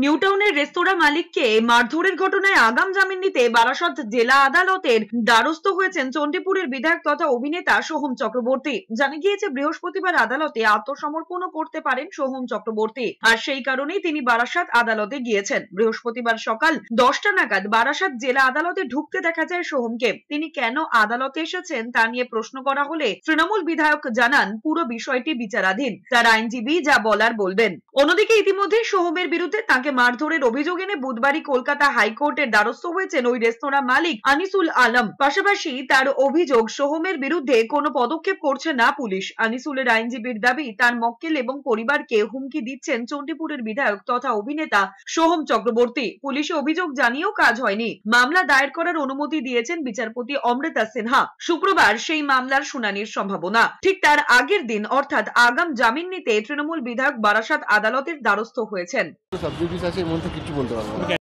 নিউটাউনের রেস্তোরাঁ মালিককে মারধরের ঘটনায় আগাম জামিন নিতে বারাসত জেলা আদালতের দ্বারস্থ হয়েছেন চণ্ডীপুরের বিধায়ক তথা অভিনেতা সোহম চক্রবর্তী। জানা গিয়েছে বৃহস্পতিবার আদালতে আত্মসমর্পণও করতে পারেন সোহম চক্রবর্তী, আর সেই কারণেই তিনি বারাসত আদালতে গিয়েছেন। বৃহস্পতিবার সকাল 10টা নাগাদ বারাসত জেলা আদালতে ঢুকতে দেখা যায় সোহমকে। তিনি কেন আদালতে এসেছেন তা নিয়ে প্রশ্ন করা হলে তৃণমূল বিধায়ক জানান পুরো বিষয়টি বিচারাধীন, তার আইনজীবী যা বলার বলবেন। অন্যদিকে ইতিমধ্যে সোহমের বিরুদ্ধে তাকে মারধরের অভিযোগ এনে বুধবারই কলকাতা হাইকোর্টের দ্বারস্থ হয়েছেন ওই রেস্তোরাঁ মালিক আনিসুল আলম। পাশাপাশি তার অভিযোগ সোহমের বিরুদ্ধে কোনো পদক্ষেপ করছে না পুলিশ। আনিসুলের আইনজীবীর দাবি তার মক্কেল এবং পরিবারকে হুমকি দিচ্ছেন চণ্ডীপুরের বিধায়ক তথা অভিনেতা সোহম চক্রবর্তী। পুলিশে অভিযোগ জানিয়েও কাজ হয়নি। মামলা দায়ের করার অনুমতি দিয়েছেন বিচারপতি অমৃতা সিনহা। শুক্রবার সেই মামলার শুনানির সম্ভাবনা। ঠিক তার আগের দিন অর্থাৎ আগাম জামিন নিতে তৃণমূল বিধায়ক বারাসত আদালতের দ্বারস্থ হয়েছেন। কিছু বলতে পারবো না।